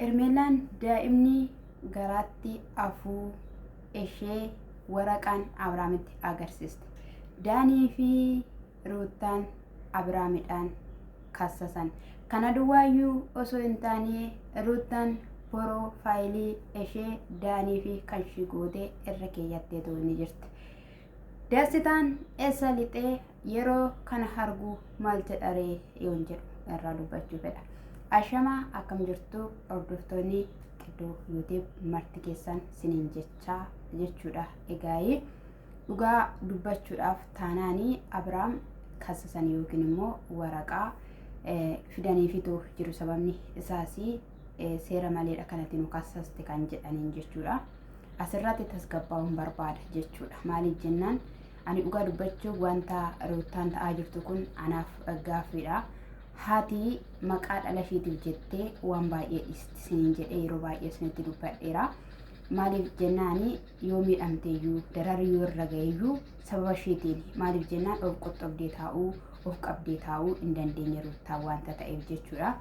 Ermeelaan daa'imni garaatti afuu ishee waraqaan Abrahaamitti agarsiiste. Daanii fi Ruutaan Abrahaamidhaan kassasan. Kana duwwaayyuu osoo hin taane Ruutaan piroofaayilii ishee Daanii fi kanshii gootee irra keeyyattee ni jirti. Daasitaan eessa lixee yeroo kana arguu maal jedharee yoon jedhu irraa dubbachuu fedha. Ashamaa akkam jirtu hordoftoonni Qiddoo YouTube marti keessan siniin jechaa jechuudha. Egaa dhugaa dubbachuudhaaf taanaanii Abrahaam kassasan yookiin immoo waraqaa fidaniifitu jiru. Sababni isaas seera maleedha kanatti nu kassaste kan jedhaniin jechuudha. Asirratti tasgabbaa'uun barbaada jechuudha. Maaliif jennaan ani dhugaa dubbachuu wanta Ruutaan ta'aa jirtu kun anaaf gaaffiidha. Haati maqaa dhala isheetiif jettee waan baay'ee dhiisti siniin jedhee yeroo baay'ee isinitti dubbadheera. Maaliif jennaani yoo miidhamteeyyuu dararri yoo irra ga'eeyyuu sababa isheetiin maaliif jennaan of qoxxobdee taa'uu of qabdee taa'uu hin dandeenye Ruutaan wanta ta'eef jechuudha.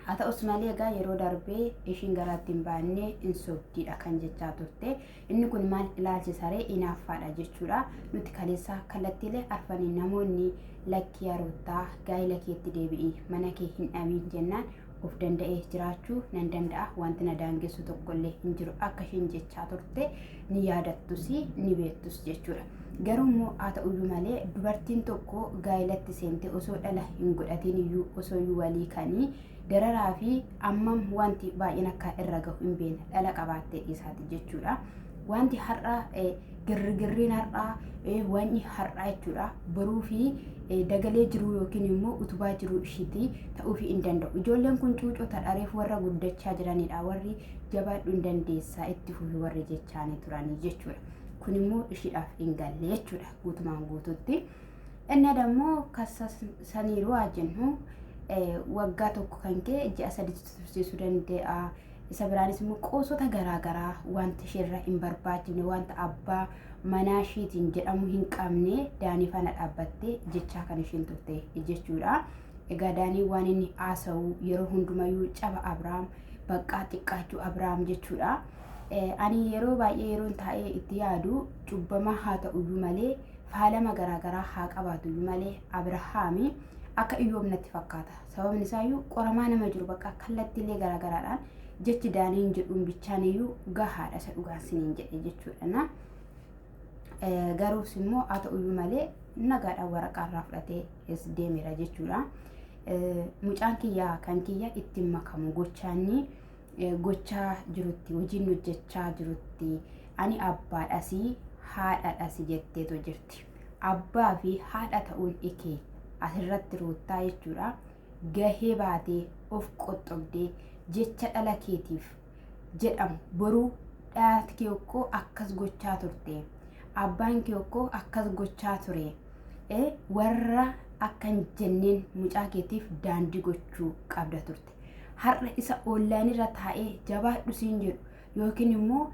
Haa ta'us malee egaa yeroo darbee ishiin garaatti hin baanne hin sobdiidha kan jechaa turte. Inni kun maal ilaalchisaree inaaffaadha jechuudha. Nuti kaleessa kallattiilee arfanii namoonni lakkii Ruutaa gaa'ila keetti deebi'ii mana kee hin dhabiin jennaan of danda'ee jiraachuu nan danda'a. Wanti na daangessu tokkollee hin jiru akka ishiin jechaa turte ni yaadattus ni beektus jechuudha. Garuu immoo haa ta'uyyuu malee dubartiin tokko gaa'ilatti seente osoo dhala hin godhatin iyyuu osoo iyyuu walii kanii dararaa fi ammam wanti baay'een akka irra gahu hin beekne dhala qabaattee dhiisaati jechuudha. Wanti har'a girgirriin har'aa wanni har'aa jechuudha boruu fi dagalee jiru yookiin immoo utubaa jiru ishiitii ta'uu fi hin danda'u. Ijoolleen kun cuucota dhareef warra guddachaa jiranidha. Warri jabaadhu hin dandeessaa itti fufi warri jechaanii turanii jechuudha. Kun immoo ishiidhaaf hin galle jechuudha guutumaan guututti. Inni dammoo kassasaniiru haa jennu waggaa tokko kan kee ji'a sadiitti tursiisuu danda'a. Isa biraanis immoo qoosota garaagaraa wanta isheerra hin barbaachifne wanta abbaa manaa isheetiin jedhamu hin qabne Daanii faana dhaabbattee jechaa kan ishiin turte jechuudha. Egaa Daanii waan inni haasa'u yeroo hundumayyuu caba Abrahaam baqqaa xiqqaachuu Abrahaam jechuudha. Ani yeroo baay'ee yeroon taa'ee itti yaadu cubbamaa haa ta'uyyuu malee faalama garaagaraa haa qabaatuyyuu malee Abrahaami akka Iyyoob natti fakkaata. Sababni isaayyuu qoramaa nama jiru bakka kallattiilee garaagaraadhaan jechi Daaniin jedhuun bichaan iyyuu gahaadha isa dhugaan siniin jedhe jechuudha. Garuus immoo haa ta'uyyuu malee nagaadhaan waraqaarraa fudhatee deemeera jechuudha. Mucaan kiyyaa kan kiyya ittiin makamu gochaanni gochaa jirutti hojiin hojjechaa jirutti ani abbaadhas haadhadhas jetteetu jirti. Abbaa fi haadha ta'uun ikee asirratti Ruutaa jechuudha. Gahee baatee of qoxxobdee jecha dhala keetiif jedhamu boruu dhaati kee okkoo akkas gochaa turte. Abbaan kee okkoo akkas gochaa ture. Warra akkan jenneen mucaa keetiif daandii gochuu qabda turte. Har'a isa onlaayinirra taa'ee jabaadhu siin jedhu yookiin immoo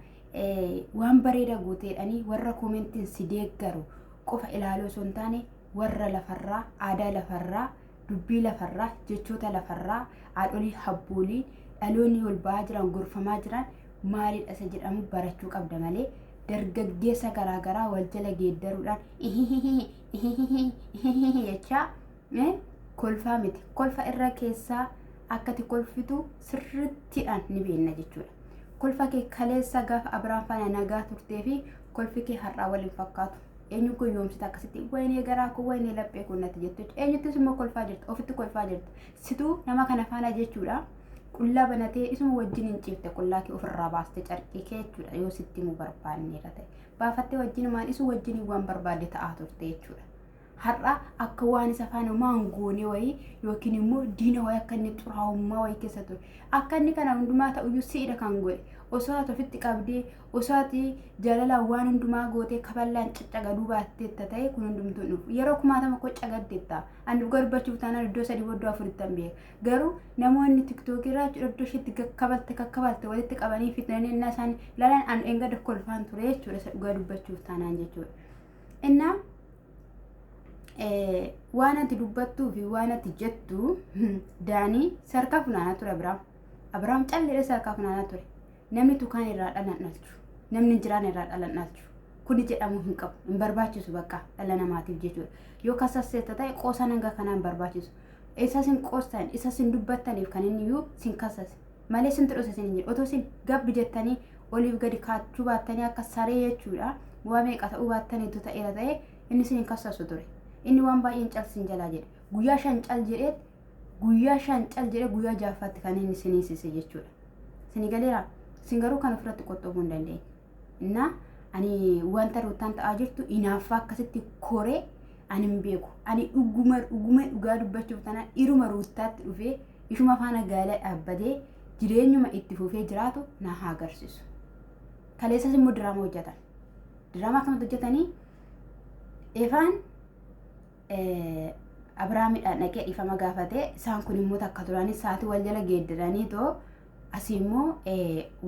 waan bareeda gooteedhanii warra koomentiin si deeggaru qofa ilaaluu osoo hin taane warra lafarraa aadaa lafarraa dubbii lafarraa jechoota lafarraa haadholii habboolii dhaloonni ol ba'aa jiran gorfamaa jiran maalidha isa jedhamu barachuu qabda malee dargaggeessa garaagaraa wal jala geeddaruudhaan jechaa kolfaa miti. Kolfa irra keessaa akkati kolfitu sirrittiidhaan ni beekna jechuudha. Kolfa kee kaleessa gaafa Abrahaam faana nagaa turtee fi kolfi kee har'aa waliin fakkaatu. Eenyu kun yoomsita akkasitti waynee garaa kun waynee laphee kun natti jettu eenyuttis immoo kolfaa jirta ofitti kolfaa jirta situu nama kana faana jechuudha. Qullaa banatee isuma wajjin hin ciifte qullaa kee ofirraa baaste carqii kee jechuudha. Yoo sitti mu barbaanneera ta'e baafattee wajjin maan isu wajjin waan barbaadde ta'aa turte jechuudha. Har'a akka waan isa faana maangoonee wayii yookiin immoo diina wayii akka inni xuraa'ummaa wayii keessa ture akka inni kana hundumaa ta'uyyuu siidha kan godhe osoo ati ofitti qabdee osoo ati jaalalaan waan hundumaa gootee kaballaan caccagaduu baatteetta ta'e kun hundumtuu dhufu yeroo kumaatama koo cagaddeetta ani dhuga dubbachuuf taanaan iddoo 3 boddoo 4 beeka garuu namoonni tiktookii irraa iddoo isheetti kakkabalte walitti qabanii fitnanii innaa isaanii lalaan an engada kolfaan ture jechuudha dhuga dubbachuuf taanaan jechuudha. Innaa waan ati dubbattuu fi waan ati jettu Daanii sarka funaana ture Abrahaam Abrahaam callee sarkaa funaanaa ture. Namni tukaan irraa dhalan dhalchu. Namni jiraan irraa dhalan dhalchu. Kuni jedhamu hin qabu. Hin barbaachisu bakka dhala namaatiif jechuudha. Yoo kasasseetta ta'e qoosaan hanga kanaan barbaachisu. Isa sin qoostan, isa sin dubbattaniif kan inni iyyuu sin kasase. Malee sin tudhose sin hin jedhu. Otoo sin gabbi jettanii oliif gadi kaachuu baattanii akka saree jechuudha. Waa meeqa ta'uu baattaniitu ta'eera ta'e inni sin hin kasasu ture. Inni waan baay'een calsin jalaa jedhe. Guyyaa 5 cal jedhee guyyaa 6ffaatti kan inni siniisise jechuudha. Sini galeera. Sin garuu kan ofirratti qoxxoobuu hin dandeenye. Innaa ani wanta ruutaan ta'aa jirtu inaaffaa akkasitti koree ani hin beeku. Ani dhugaa dubbachuuf tanaan iruma ruutaatti dhufee ishuma faana gaala dhaabbatee jireenyuma itti fufee jiraatu na haa agarsiisu. Kaleessas immoo diraamaa hojjetan. Diraamaa akkamitti hojjetanii Efaan Abrahaamidhaan dhaqee dhiifama gaafatee isaan kun immoo takka turanii sa'aatii wal jala geeddaranii too asii immoo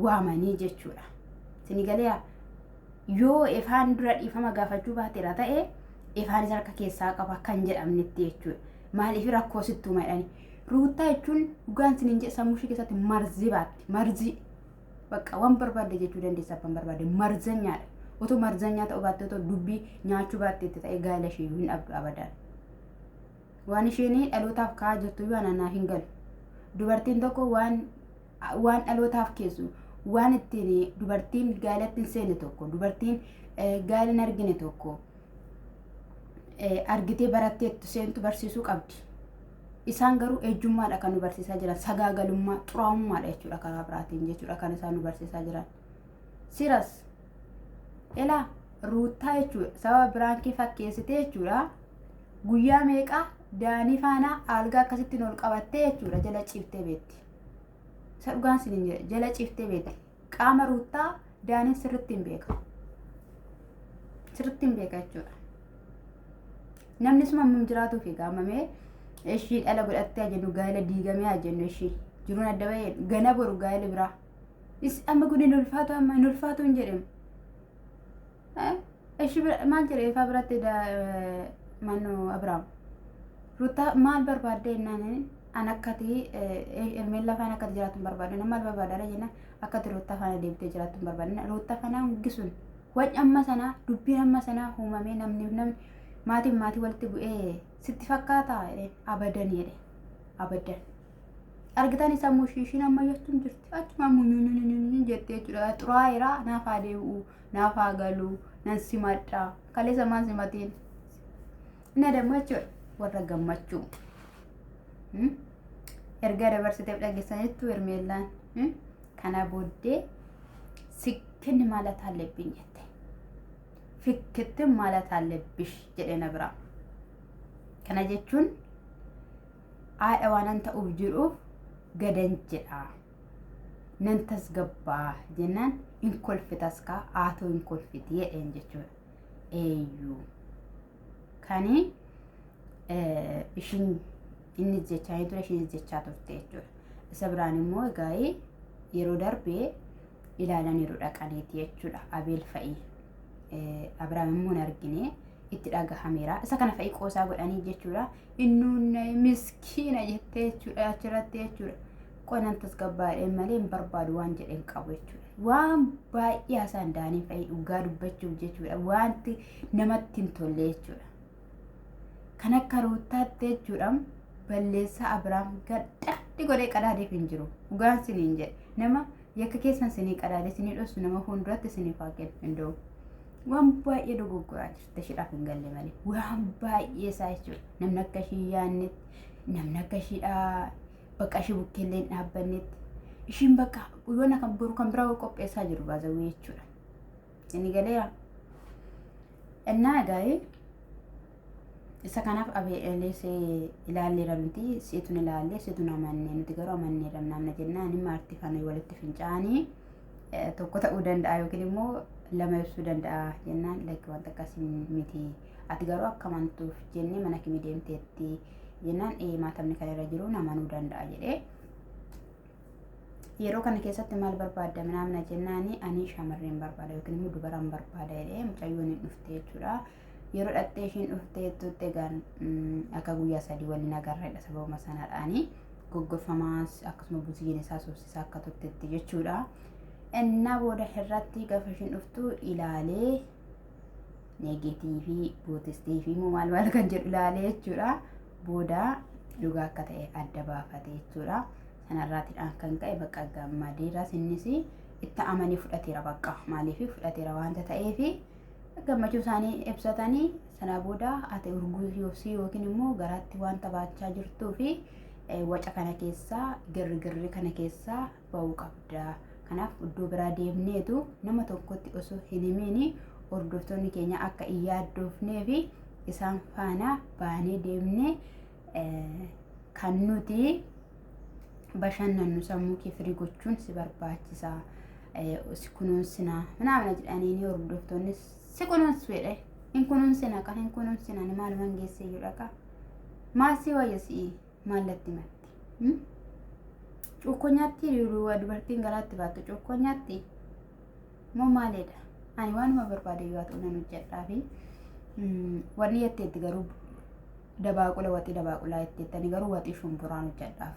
waamanii jechuudha. Sini galee yoo Efaan dura dhiifama gaafachuu baateera ta'e Efaan isa harka keessaa qaba kan jedhamnetti jechuudha. Maaliif rakkoo sittuu madhani? Ruutaa jechuun dhugaan sinin jedhe sammuu ishee keessatti marzii baatti. Marzii bakka waan barbaadde jechuu dandeessa abbaan barbaadde marzanyaadha. Otoo marzanyaa ta'uu baatte otoo dubbii nyaachuu baatteetti ta'e gaala ishee hin dhabdu abadaan. Waan isheen dhalootaaf kaa'aa jirtu yoo ananaaf hin galu. Dubartiin tokko waan dhalootaaf keessu waan ittiin dubartiin gaalatti hin seenne tokko dubartiin gaala hin argine tokko argitee baratteettu seentu barsiisuu qabdi. Isaan garuu ejjummaadha kan nu barsiisaa jiran sagaagalummaa xuraa'ummaadha jechuudha karaa biraatiin jechuudha kan isaan nu barsiisaa jiran. Siras elaa ruutaa jechuudha sababa biraankii fakkeessitee jechuudha guyyaa meeqaa daanii faana algaa akkasitti ol qabattee jechuudha jala ciiftee beetti. Isa dhugaan sinin jedhe jala ciiftee beetti. Qaama ruutaa daaniin sirriitti hin beeka. Sirriitti hin beeka jechuudha. Namni suma mun jiraatu fi gaamamee ishii dhala godhattee jennu gaala diigamee jennu ishii jiruun adda bahee gana boru gaala biraa. Amma kun hin ulfaatu hin jedhamu. Ishii maal jedhe Efaa biratti mannoo Abrahaam. Ruutaa maal barbaadde jennaan an akkati ilmeen lafaan akkati jiraatu hin barbaadu. Nama maal barbaadaadha jennaan akkati ruutaa faana deebitee jiraatu hin barbaadu. Ruutaa faana hungisuun waan amma sanaa dubbiin amma sanaa uumamee namni maatiin walitti bu'ee sitti fakkaata abadan jedhe abadan. Argitan isa mushiishiin amma jechuun jirti. Achuma munyunyunyunyunyun jettee jechuudha. Xuraa'eeraa naaf haa deebi'u naaf haa galu nan simadha. Kaleessa maan simatiin. Inni dammoo jechuudha warra gammachuu. Erga dabarsiteef dhageessaniittu Hermeellaan kana booddee sikkinni maalat hallebbiin jette. Fikkitti maalat hallebbish jedheen Abrahaam. Kana jechuun haadha waan an ta'uuf jiruuf gadan jedha. Nan tasgabbaa jennaan hin kolfitas kaa haatoo hin kolfiti jedheen jechuudha. Eeyyuu. Kani ishiin inni jechaa ture ishiin jechaa turte jechuudha. Isa biraan immoo egaa yeroo darbee ilaalan yeroo dhaqaniiti jechuudha. Abeel fa'i. Abrahaam immoo hin argine itti dhagahameera. Isa kana fa'i qoosaa godhanii jechuudha. Innuun miskiina jettee jechuudha achirratti jechuudha. Qonan tasgabbaadhaan malee hin barbaadu waan jedheen qabu jechuudha. Waan baay'ee haasaan daanii fa'i dhugaa dubbachuuf jechuudha. Wanti namatti hin tolle jechuudha. Kan akka ruutaatti jechuudha balleessaa Abrahaam gadhaatti godhee qadaadeef hin jiru. Dhugaan siniin jedhe nama yakka keessan sinii qadaade sinii dhoosu nama fuulduratti sinii faaqeen hin da'u. Waan baay'ee dogoggoraa jirti shidhaaf hin galle malee waan baay'ee isaa jechuudha. Namni akka ishii yaannetti namni akka ishiidhaa bakka ishii bukkeellee hin dhaabbannetti ishiin bakka guyyoona kan boru kan biraa qopheessaa jiru baazawwee jechuudha. Inni galeera. Innaa egaa isa kanaaf abeeleesee ilaalleera nuti seetun ilaallee seetun amannee nuti garuu amannee namna jennaan inni maartii kana walitti fincaanii tokko ta'uu danda'a yookiin immoo lama ibsuu danda'a jennaan lakki wanta akkasii miti ati garuu akka amantuuf jennee mana kimi deemteetti jennaan maatamni kan irra jiru amanuu danda'a jedhee yeroo kana keessatti maal barbaadda namna jennaani ani shamarreen barbaada yookiin immoo dubaraan barbaada jedhee mucayyoon hin dhufte jechuudha. Yeroo dhattee ishiin dhuftee tutte egaan akka guyyaa 3 waliin agarreedha sababuma sanaadhaani goggorfamaas akkasuma buziin isaa soofsisaa akka turtetti jechuudha. Innaa booda irratti gaafa ishiin dhuftu ilaalee neegatiivii bootestiivii maal kan jedhu ilaalee jechuudha. Booda dhugaa akka ta'e adda baafate jechuudha. Sanarraatiidhaan kan ka'e bakka gammadeera innis itti amanii fudhateera bakka maaliif fudhateera waanta ta'eef gammachuu isaanii ibsatanii sana booda ati urguusii yookiin immoo garaatti wanta baachaa jirtuu fi waca kana keessaa girgirri kana keessaa ba'uu qabda. Kanaaf iddoo biraa deemneetu nama tokkotti osoo hin himiin hordoftoonni keenya akka hin yaaddoofnee fi isaan faana baanee deemnee kan nuti bashannannu sammuu kee firii gochuun si barbaachisa. Si kunuunsina mana jedhanii hordoftoonni si kunuunsu jedhe hin kunuunsina kan hin kunuunsina ni maal mangeessee jedhaka maasii wayyasii maallatti matti cukkonyaatti dubartiin garaatti baattu cukkonyaatti moo maalidha ani waanuma barbaade yoo ta'u nan hojjedhaa fi wanni jetteetti garuu dabaaqula waxii dabaaqulaa jetteettani garuu waxii shumburaan hojjedhaaf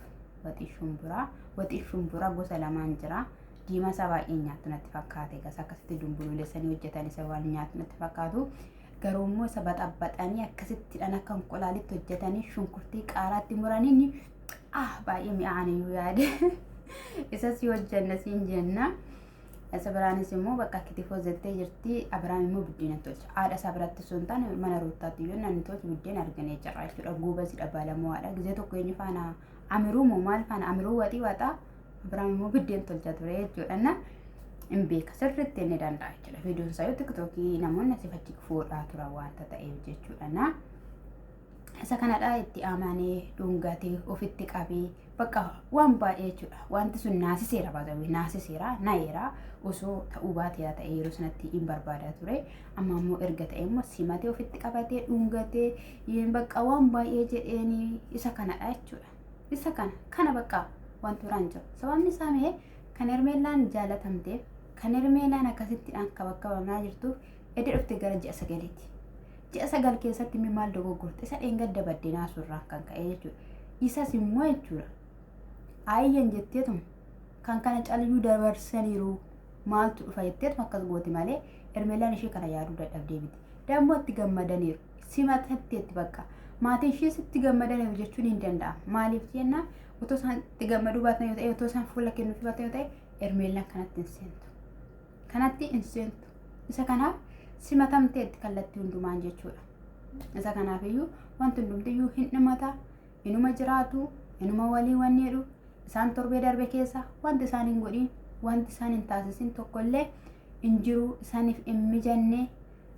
waxii shumburaa gosa lamaan jira. Diimaa isaa baay'ee nyaattu natti fakkaate gas akkasitti dumbululeessanii hojjetan isa waan nyaattu natti fakkaatu garuu immoo isa baxaxanii akkasittidhaan akka inqolaalitti hojjetanii shunkurtii qaaraatti muranii baay'ee mi'aaniyyuu yaade isas yoo hojjenna siin jenna. Isa biraanis immoo bakka kitifoo zettee jirti Abiraam immoo buddeena tolcha haadha isaa biratti sun taane mana Ruutaatti yoo namni tolchi buddeena arganee jira jechuudha. Guuba si dhabaalamoodha gizee tokko eenyu faana amiruu moo maal faana amiruu waxii waxaa Abiraam immoo buddeena tolcha ture jechuudha. In beeka sirriitti inni danda'a jechuudha. Viidiyoon isaa yoo tiktookii namoonni asii fachi fuudhaa turan waanta ta'eef jechuudha. Isa kanadha itti amanee dhungatee ofitti qabee bakka waan baay'ee jechuudha. Wanti sun naasiseera baatawee naasiseera naayera osoo ta'uu baatee ta'e yeroo sanatti hin barbaada ture. Amma immoo erga ta'e immoo simatee ofitti qabatee dhungatee bakka waan baay'ee jedheeni isa kanadha jechuudha. Isa kana bakka wanti biraan jiru. Sababni isaa mee kan Hermeelaan jaalatamteef kan Hermeelaan akkasittidhaan kabakkabamaa jirtuuf edda dhufte gara ji'a sagaliiti. Ji'a sagal keessatti maal dogoggorte isa dheengadda baddeenaa surraa kan ka'e jechuudha. Isas immoo jechuudha. Ayyan jetteetum kan kana caliyyuu dabarsaniiru maaltu dhufa jetteetum akkas gooti malee Hermeelaan ishee kana yaaduu dadhabdee miti. Dammoo itti gammadaniiru. Simatatteetti bakka maatii ishees itti gammadaniiru jechuun hin danda'amu. Maaliif jennaan otoo isaan itti gammaduu baatan yoo ta'e otoo isaan fuula kennuufi baatan yoo ta'e Hermeelaan kanatti hin seentu. Kanatti hin seentu. Isa kanaaf simatamteetti kallattii hundumaan jechuudha. Isa kanaafiyyuu wanti hundumtiyyuu hin dhimata, inuma jiraatu, inuma walii wanni jedhu isaan torbee darbe keessa wanti isaan hin godhin, wanti isaan hin taasisin tokkollee hin jiru isaaniif hin mijanne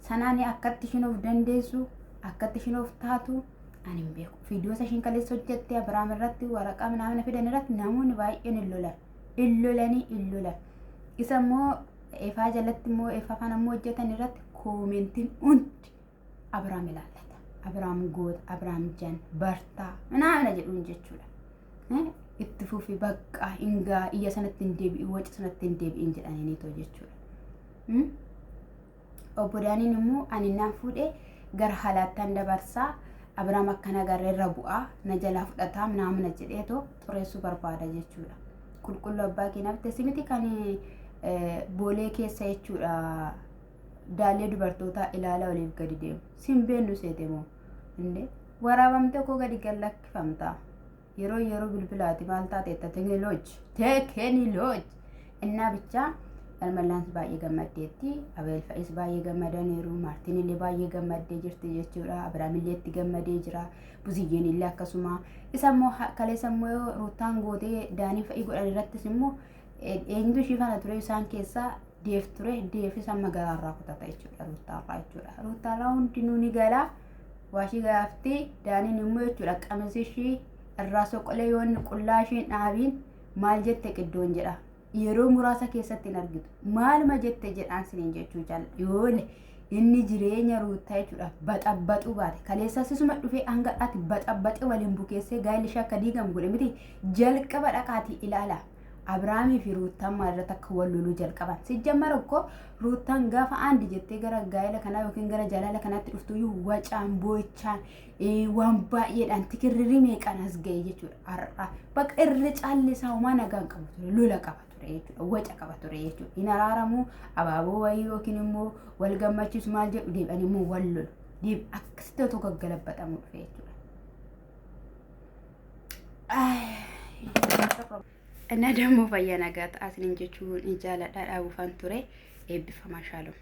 sanaan akkatti ishiin of dandeessu, akkatti ishiin of taatu ani hin beeku. Viidiyoo ishiin kaleessa hojjette Abiraam irratti waraqaa minamina fidan irratti namoonni baay'een hin lolan. Isa immoo ifaa jalatti immoo ifaa afaan immoo hojjetan irratti koomentiin hundi Abiraam ilaallata. Abiraam goota, Abiraam jan bartaa minamina jedhuun jechuudha. Itti fufi bakka hingaa iyya sanatti hin deebi'in waca sanatti hin deebi'in jedhanii too jechuudha. Obbo Daaniin immoo ani naan fuudhee gara halaattaan dabarsaa Abiraam akkana garreerra bu'aa na jalaa fudhataa minamina jedheetoo xureessuu barbaada jechuudha. Qulqulluu abbaa keenyaaf simiti kan boolee keessa jechuudha. Daalee dubartoota ilaala waliif gadi deemu. Simbeennu seete moo inde waraabamte koo gadi gallakkifamta. Yeroo bilbilaati maal taate teekinoolooj innaa bichaa Hermeelaans baay'ee gammaddeetti. Abeel Fa'is baay'ee gammadaniiru. Maartiin illee baay'ee gammaddee jirti jechuudha. Abiraam illee itti gammadee jira. Buziyyeen illee akkasuma. Isa immoo kaleessa immoo Ruutaan gootee Daanii Fa'ii godhan irrattis immoo eenyutu ishii kana ture isaan keessaa deef ture. Deef isa magaalaa kutata jechuudha. Ruutaarraa jechuudha. Ruutaarraa hundinuu ni gala. Waashii gaaftee Daaniin immoo jechuudha qamisi ishii irraa soqolee yoonni qullaa ishiin dhaabiin maal jette qiddoon jedha. Yeroo muraasa keessatti hin argitu. Maaluma jette jedhaan siniin jechuu jaalladha. Yoole inni jireenya Ruutaa jechuudha baxabbatu baate. Kaleessas isuma dhufee hanga ati baxabbaxee waliin bukeessee gaayilli ishee akka diigamu godhe miti jalqaba dhaqaatii ilaala. Abrahaamii fi Ruutaan maalirratti akka wal loluu jalqaban. Sijjammara ko Ruutaan gaafa andi jettee gara gaa'ela kanaa yookiin gara jalaala kanaatti dhuftuyyuu wacaan boochaan waan baay'eedhaan tikirri meeqaan as ga'e jechuudha. Har'a bakka irra caallisaa uumaa nagaan qabu ture lola qaba ture jechuudha. Waca qaba ture jechuudha. Hin araaramu abaaboo wayii yookiin immoo wal gammachiisu maal jedhu deebi'anii immoo wal lolu. Deeb akkasitti otoo gaggalabbatamu dhufe jechuudha. እና ደግሞ ፈየነጋት አስሊን ጀቹ ኢጃላ ዳዳ ቡፋን ቱሬ ኤብፋ ማሻለው